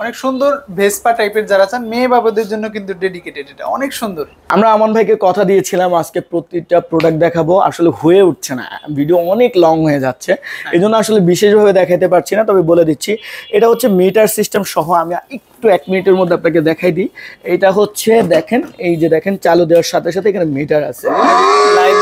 অনেক সুন্দর ভেসপা টাইপের যারা চান, মেয়ে বাবাদের জন্য কিন্তু ডেডিকেটেড, এটা অনেক সুন্দর। আমরা আমান ভাইকে কথা দিয়েছিলাম আজকে প্রতিটা প্রোডাক্ট দেখাবো, আসলে হয়ে উঠছে না, ভিডিও অনেক লং হয়ে যাচ্ছে, এই জন্য আসলে বিশেষভাবে দেখাতে পারছি না। তবে বলে দিচ্ছি, এটা হচ্ছে মিটার সিস্টেম সহ। আমি একটু একটু 1 মিনিটের মধ্যে আপনাকে দেখাই দিই। এটা হচ্ছে দেখেন, এই যে দেখেন চালু দেওয়ার সাথে সাথে এখানে মিটার আছে,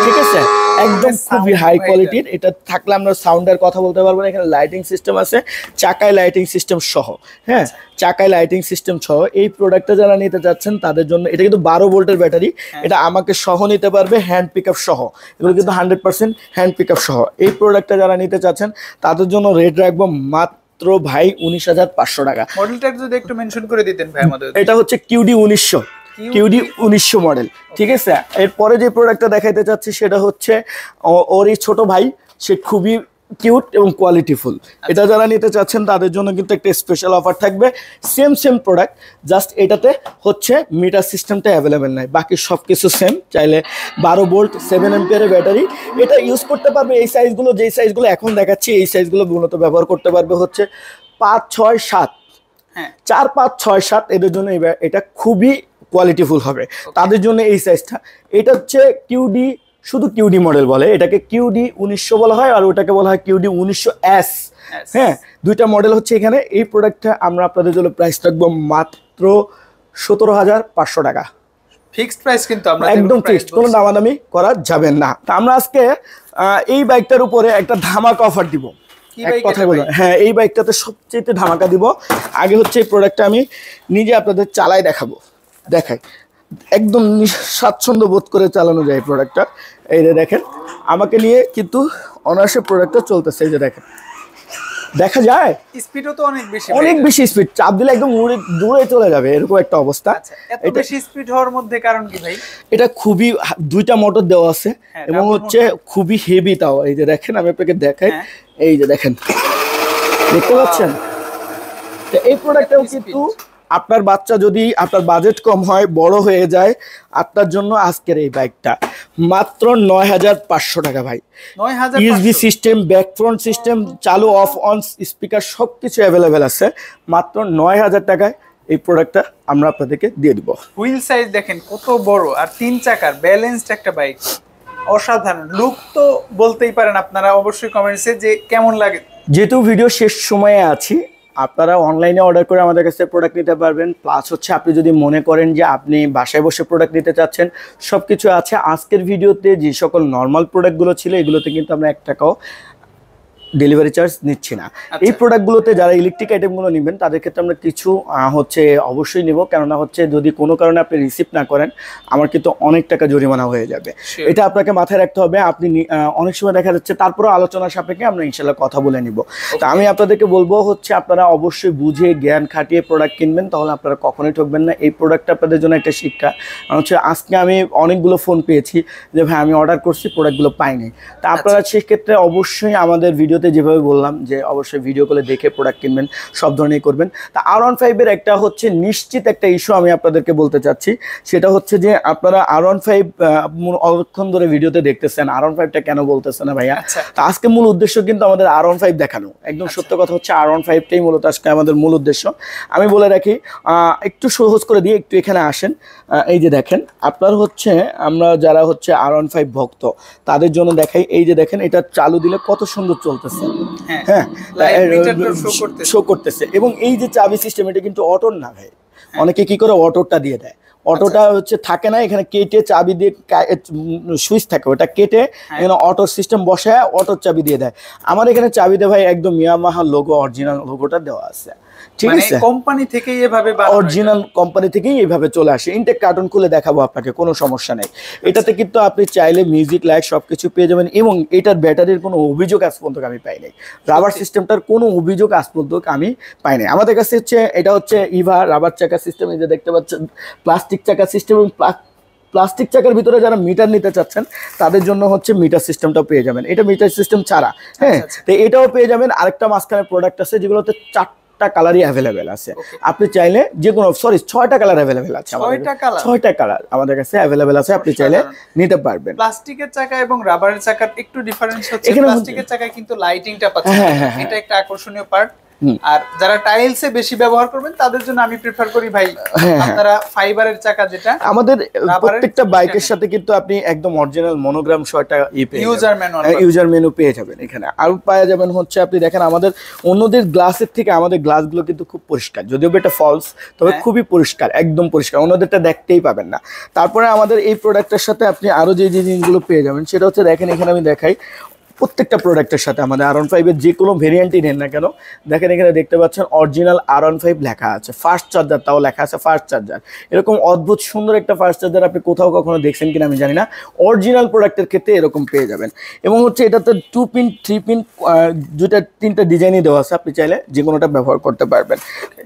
ঠিক আছে, একদম খুবই হাই কোয়ালিটির। এটা থাকলে আমরা সাউন্ডের কথা বলতে পারবো না। এখানে লাইটিং সিস্টেম আছে, চাকায় লাইটিং সিস্টেম সহ, হ্যাঁ, চাকায় লাইটিং সিস্টেম সহ। এই প্রোডাক্টটা যারা নিতে চাচ্ছেন তাদের জন্য, এটা কিন্তু 12 ভোল্টের ব্যাটারি, এটা আমাকে সহ নিতে পারবে, হ্যান্ড পিকআপ সহ, এগুলো কিন্তু 100% হ্যান্ড পিকআপ সহ। এই প্রোডাক্টটা যারা নিতে চাচ্ছেন তাদের জন্য রেট রাখবো মাত্র ভাই 19,500 টাকা। মডেলটা যদি একটু মেনশন করে দিতেন ভাই আমাদের। এটা হচ্ছে কিউডি 1900 মডেল, ঠিক আছে। এরপরে যে প্রোডাক্টটা দেখাইতে চাচ্ছি সেটা হচ্ছে ওর এই ছোট ভাই, সে খুবই কিউট এবং কোয়ালিটিফুল। এটা যারা নিতে চাচ্ছেন তাদের জন্য কিন্তু একটা স্পেশাল অফার থাকবে। সেম প্রোডাক্ট, জাস্ট এটাতে হচ্ছে মিটার সিস্টেমটা অ্যাভেলেবেল নাই, বাকি সব কিছু সেম। চাইলে 12 ভোল্ট 7 অ্যাম্পিয়ারের ব্যাটারি এটা ইউজ করতে পারবে। এই সাইজগুলো, যেই সাইজগুলো এখন দেখাচ্ছি এই সাইজগুলো মূলত ব্যবহার করতে পারবে হচ্ছে 5, 6, 7, 4, 5, 6, 7 এদের জন্য এটা খুবই কোয়ালিটিফুল হবে, তাদের জন্য এই সাইজটা। এটা হচ্ছে কিউডি, শুধু কিউডি মডেল বলে, এটাকে কিউডি 1900 বলা হয়, আর ওটাকে বলা হয় কিউডি 1900S। হ্যাঁ, দুইটা মডেল হচ্ছে এখানে। এই প্রোডাক্টটা আমরা আপনাদের জন্য প্রাইস রাখবো মাত্র 17,500 টাকা। ফিক্সড প্রাইস, কিন্তু আমরা একদম ফিক্সড, কোনো দামাদামি করা যাবে না। তা আমরা আজকে এই বাইকটার উপরে একটা ধামাকা অফার দিব। এক কথাই বলবো, হ্যাঁ, এই বাইকটাতে সবচেয়ে ধামাকা দিব। আগে হচ্ছে এই প্রোডাক্টটা আমি নিজে আপনাদের চালাই দেখাবো, দেখাই, একদম স্বাচ্ছন্দ্য বোধ করে চালানো যায় এই প্রোডাক্টটা। এই যে দেখেন, আমাকে নিয়ে কিন্তু অনায়াসে প্রোডাক্টটা চলতেছে। এই যে দেখেন, দেখা যায় স্পিডও তো অনেক বেশি স্পিড, চাপ দিলে একদম দূরে চলে যাবে, এরকম একটা অবস্থা। এত বেশি স্পিড হওয়ার মধ্যে কারণ কি ভাই? এটা খুবই, দুইটা মোটর দেওয়া আছে এবং হচ্ছে খুবই হেভি। তাও এই যে দেখেন, আমি আপনাকে দেখাই, এই যে দেখেন, দেখতে পাচ্ছেন। এই প্রোডাক্টটাও কিন্তু আপনার বাচ্চা যদি, আপনার বাজেট কম হয়, বড় হয়ে যায়, আপনার জন্য আজকের এই বাইকটা মাত্র 9,500 টাকা ভাই। USB system, back front system, চালু অফ অন স্পিকার সবকিছু অ্যাভেলেবেল আছে। মাত্র 9,000 টাকায় এই প্রোডাক্টটা আমরা আপনাদেরকে দিয়ে দিব। হুইল সাইজ দেখেন কত বড়, আর 3 চাকার ব্যালেন্সড একটা বাইক, অসাধারণ লুক। তো বলতেই পারেন আপনারা অবশ্যই কমেন্টসে যে কেমন লাগে। যেহেতু ভিডিও শেষ সময়ে আছি, আপনারা অনলাইনে অর্ডার করে আমাদের কাছে প্রোডাক্ট নিতে পারবেন। প্লাস হচ্ছে আপনি যদি মনে করেন যে আপনি বাসায় বসে প্রোডাক্ট নিতে চাচ্ছেন, সব কিছু আছে। আজকের ভিডিওতে যে সকল নর্মাল প্রোডাক্টগুলো ছিল এগুলোতে কিন্তু আমরা 1 টাকাও ডেলিভারি চার্জ নিচ্ছি না। এই প্রোডাক্টগুলোতে যারা ইলেকট্রিক আইটেমগুলো নেবেন তাদের ক্ষেত্রে আমরা কিছু হচ্ছে অবশ্যই নেব, কেননা হচ্ছে যদি কোনো কারণে আপনি রিসিভ না করেন আমার কিন্তু অনেক টাকা জরিমানা হয়ে যাবে। এটা আপনাকে মাথায় রাখতে হবে। আপনি অনেক সময় দেখা যাচ্ছে, তারপরে আলোচনার সাপেক্ষে আমরা ইনশাল্লাহ কথা বলে নিব। তো আমি আপনাদেরকে বলবো হচ্ছে আপনারা অবশ্যই বুঝে জ্ঞান খাটিয়ে প্রোডাক্ট কিনবেন, তাহলে আপনারা কখনোই ঠকবেন না। এই প্রোডাক্টটা আপনাদের জন্য একটা শিক্ষা। হচ্ছে আজকে আমি অনেকগুলো ফোন পেয়েছি যে ভাই আমি অর্ডার করছি, প্রোডাক্টগুলো পাইনি। তা আপনারা সেক্ষেত্রে অবশ্যই আমাদের ভিডিওতে যেভাবে বললাম যে অবশ্যই ভিডিও কলে দেখে প্রোডাক্ট কিনবেন, সব ধরনের করবেন। তা R15 এর একটা হচ্ছে নিশ্চিত একটা ইস্যু আমি আপনাদেরকে বলতে চাচ্ছি, সেটা হচ্ছে যে আপনারা R15 অনেকক্ষণ ধরে ভিডিওতে দেখতেছেন, R15টা কেন বলতেছেন না ভাইয়া। তা আজকে মূল উদ্দেশ্য কিন্তু আমাদের R15 দেখানো। একদম সত্য কথা হচ্ছে R15টাই মূলত আজকে আমাদের মূল উদ্দেশ্য। আমি বলে রাখি, একটু সহজ করে দিয়ে একটু এখানে আসেন। এই যে দেখেন, আপনার হচ্ছে আমরা যারা হচ্ছে R15 ভক্ত তাদের জন্য দেখাই। এই যে দেখেন, এটা চালু দিলে কত সুন্দর চলতেছে, হ্যাঁ, শো করতেছে। এবং এই যে চাবি সিস্টেম, এটা কিন্তু অটোর না ভাই, অনেকে কি করে অটোটা দিয়ে দেয়। অটোটা হচ্ছে থাকে না, এখানে কেটে চাবি দিয়ে সুইচ থাকে, ওটা কেটে এখানে অটো সিস্টেম বসায় অটোর চাবি দিয়ে দেয়। আমার এখানে চাবিতে ভাই একদম ইয়ামাহা লোগো, অরিজিনাল লোগোটা দেওয়া আছে, ঠিক আছে। কোম্পানি থেকেই এভাবে, অরিজিনাল কোম্পানি থেকেই এইভাবে চলে আসে। ইনটেক কার্টুন খুলে দেখাবো আপনাকে, কোনো সমস্যা নেই। এটাতে কিন্তু আপনি চাইলে মিউজিক, লাইট সবকিছু পেয়ে যাবেন। এবং এটার ব্যাটারির কোনো অভিযোগ আজ পর্যন্ত আমি পাই নাই। রাবার সিস্টেমটার কোনো অভিযোগ আজ পর্যন্ত আমি পাই নাই। আমাদের কাছে হচ্ছে এটা হচ্ছে ইভা রাবার চাকা সিস্টেম, এই যে দেখতে পাচ্ছেন প্লাস্টিক চাকা সিস্টেম। এবং প্লাস্টিক চাকার ভিতরে যারা মিটার নিতে চাচ্ছেন তাদের জন্য হচ্ছে মিটার সিস্টেমটাও পেয়ে যাবেন। এটা মিটার সিস্টেম ছাড়া, হ্যাঁ, তো এটাও পেয়ে যাবেন। আরেকটা মাঝখানে প্রোডাক্ট আছে যেগুলোতে 4টা কালারই অ্যাভেলেবেল আছে। আপনি চাইলে যে কোনো, সরি 6টা কালার অ্যাভেলেবেল আছে, 6টা কালার আমাদের কাছে অ্যাভেলেবেল আছে, আপনি চাইলে নিতে পারবেন। প্লাস্টিকের চাকা এবং রাবারের চাকার একটু ডিফারেন্স হচ্ছে, প্লাস্টিকের চাকায় কিন্তু লাইটিংটা পাচ্ছেন, এটা একটা আকর্ষণীয় পার্ট। আর যারা টাইলসে বেশি ব্যবহার করবেন তাদের জন্য আমি প্রেফার করি ভাই আপনারা ফাইবারের চাকা, যেটা আমাদের প্রত্যেকটা বাইকের সাথে কিন্তু আপনি একদম অরিজিনাল মনোগ্রাম শটা ইউজার মেনু পেয়ে যাবেন এখানে। আর পেয়ে যাবেন হচ্ছে আপনি দেখেন আমাদের অন্যদের গ্লাসের থেকে আমাদের গ্লাসগুলো কিন্তু খুব পরিষ্কার, যদিও এটা ফলস তবে খুবই পরিষ্কার, একদম পরিষ্কার, অন্যদেরটা দেখতেই পাবেন না। তারপরে আমাদের এই প্রোডাক্টের সাথে আপনি আরো যে জিনিসগুলো পেয়ে যাবেন সেটা হচ্ছে দেখেন এখানে আমি দেখাই প্রত্যেকটা প্রোডাক্টের সাথে আমাদের R15 এর যে কোনো ভেরিয়েন্টই নেন না কেন, দেখেন এখানে দেখতে পাচ্ছেন অরিজিনাল R15 লেখা আছে, ফাস্ট চার্জার তাও লেখা আছে ফাস্ট চার্জার। এরকম অদ্ভুত সুন্দর একটা ফাস্ট চার্জার আপনি কোথাও কখনো দেখছেন কিনা আমি জানি না, অরিজিনাল প্রোডাক্টের ক্ষেত্রে এরকম পেয়ে যাবেন। এবং হচ্ছে এটাতে 2 পিন 3 পিন দুটা 3টা ডিজাইনই দেওয়া আছে, আপনি চাইলে যে কোনোটা ব্যবহার করতে পারবেন।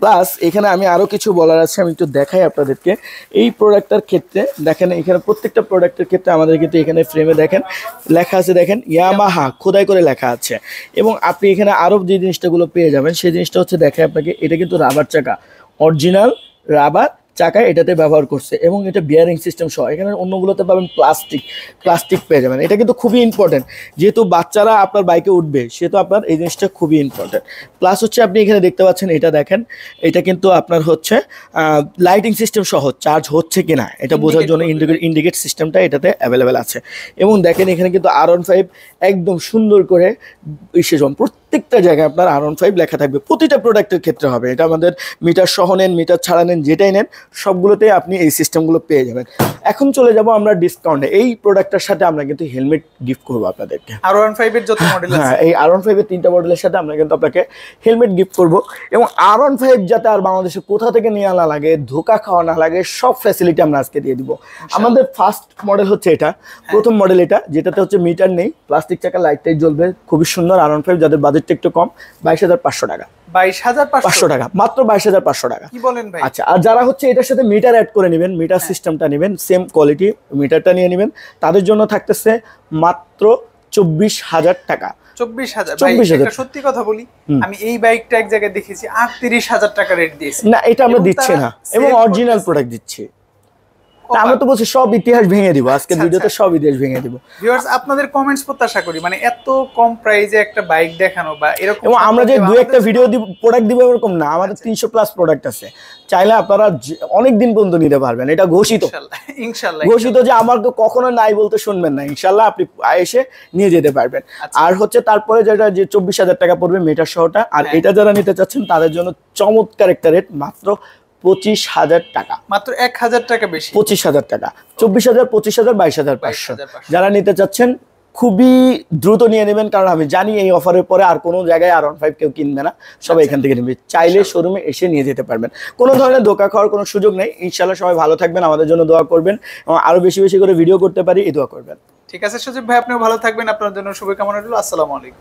প্লাস এখানে আমি আরও কিছু বলার আছে, আমি একটু দেখাই আপনাদেরকে। এই প্রোডাক্টটার ক্ষেত্রে দেখেন এখানে প্রত্যেকটা প্রোডাক্টের ক্ষেত্রে আমাদের কিন্তু এখানে ফ্রেমে দেখেন লেখা আছে, দেখেন ইয়ামাহা খোদাই করে লেখা আছে। এবং আপনি এখানে আরো যে জিনিসটাগুলো পেয়ে যাবেন সেই জিনিসটা হচ্ছে দেখে আপনাকে, এটা কিন্তু রাবার চাকা, অরিজিনাল রাবার চাকা এটাতে ব্যবহার করছে এবং এটা বিয়ারিং সিস্টেম সহ। এখানে অন্যগুলোতে পাবেন প্লাস্টিক পেয়ে যাবেন। এটা কিন্তু খুবই ইম্পর্টেন্ট, যেহেতু বাচ্চারা আপনার বাইকে উঠবে সেহেতু আপনার এই জিনিসটা খুবই ইম্পর্টেন্ট। প্লাস হচ্ছে আপনি এখানে দেখতে পাচ্ছেন, এটা দেখেন এটা কিন্তু আপনার হচ্ছে লাইটিং সিস্টেম সহ, চার্জ হচ্ছে কিনা এটা বোঝার জন্য ইন্ডিকেট সিস্টেমটা এটাতে অ্যাভেলেবেল আছে। এবং দেখেন এখানে কিন্তু R15 একদম সুন্দর করে প্রত্যেকটা জায়গায় আপনার R15 লেখা থাকবে, প্রতিটা প্রোডাক্টের ক্ষেত্রে হবে। এটা আমাদের মিটার সহ নেন, মিটার ছাড়া নেন, যেটাই নেন সবগুলোতেই আপনি এই সিস্টেমগুলো পেয়ে যাবেন। এখন চলে যাব আমরা ডিসকাউন্টে। এই প্রোডাক্টটার সাথে আমরা কিন্তু হেলমেট গিফট করবো আপনাদেরকে। R15 এর যত মডেল আছে, এই R15 এর 3টা মডেলের সাথে আমরা কিন্তু আপনাকে হেলমেট গিফট করব। এবং R15 যাতে আর বাংলাদেশে কোথা থেকে নিয়ে আনা লাগে, ধোকা খাওয়া না লাগে, সব ফ্যাসিলিটি আমরা আজকে দিয়ে দিব। আমাদের ফার্স্ট মডেল হচ্ছে এটা, প্রথম মডেল এটা, যেটাতে হচ্ছে মিটার নেই, প্লাস্টিক চাকা, লাইটটাই জ্বলবে, খুবই সুন্দর R15, যাদের বাজেটটা একটু কম, 22,500 টাকা। 22,500 টাকা, মাত্র 22,500 টাকা। কি বলেন ভাই? আচ্ছা, আর যারা হচ্ছে এটার সাথে মিটার অ্যাড করে নেবেন, মিটার সিস্টেমটা নেবেন, সেম কোয়ালিটি মিটারটা নিয়ে নেবেন, তাদের জন্য থাকতেছে মাত্র 24,000 টাকা। 24,000 ভাই, একটা সত্যি কথা বলি, আমি এই বাইকটা এক জায়গায় দেখেছি 38,000 টাকা রেট দিয়েছি। না, এটা আমরা দিচ্ছি না, এবং অরিজিনাল প্রোডাক্ট দিচ্ছি। আমরা তো বলছি সব ইতিহাস ভেঙে দিব আজকে ভিডিওতে, সব ইতিহাস ভেঙে দিব। ভিউয়ার্স, আপনাদের কমেন্টস প্রত্যাশা করি, মানে এত কম প্রাইসে একটা বাইক দেখানো বা এরকম। এবং আমরা যে দুই একটা ভিডিও দিব, প্রোডাক্ট দিব এরকম না, আমাদের 300 প্লাস প্রোডাক্ট আছে, চাইলে আপনারা অনেক দিন পর্যন্ত নিতে পারবেন। এটা ঘোষিত, ইনশাআল্লাহ ঘোষিত যে আমাকে কখনো নাই বলতে শুনবেন না, ইনশাআল্লাহ আপনি এসে নিয়ে যেতে পারবেন। আর হচ্ছে তারপরে যেটা যে 24,000 টাকা পড়বে মিটার সহটা, আর এটা যারা নিতে চাচ্ছেন তাদের জন্য চমৎকার একটা রেট, মাত্র 25,000 টাকা, মাত্র 1,000 টাকা বেশি, 25,000 টাকা। 24,000, 25,000, 22,500 যারা নিতে চাচ্ছেন খুবই দ্রুত নিয়ে নেবেন, কারণ আমি জানি এই অফারের পরে আর কোনো জায়গায় R15 কেউ কিনবে না, সবাই এখান থেকে নেবে। চাইলে শোরুমে এসে নিয়ে যেতে পারবেন, কোনো ধরনের ধোকা খাওয়ার কোনো সুযোগ নেই। ইনশাআল্লাহ সবাই ভালো থাকবেন, আমাদের জন্য দোয়া করবেন, এবং আরো বেশি বেশি করে ভিডিও করতে পারি এই দোয়া করবেন। ঠিক আছে সজীব ভাই, আপনিও ভালো থাকবেন, আপনার জন্য শুভকামনা রইল। আসসালামু আলাইকুম।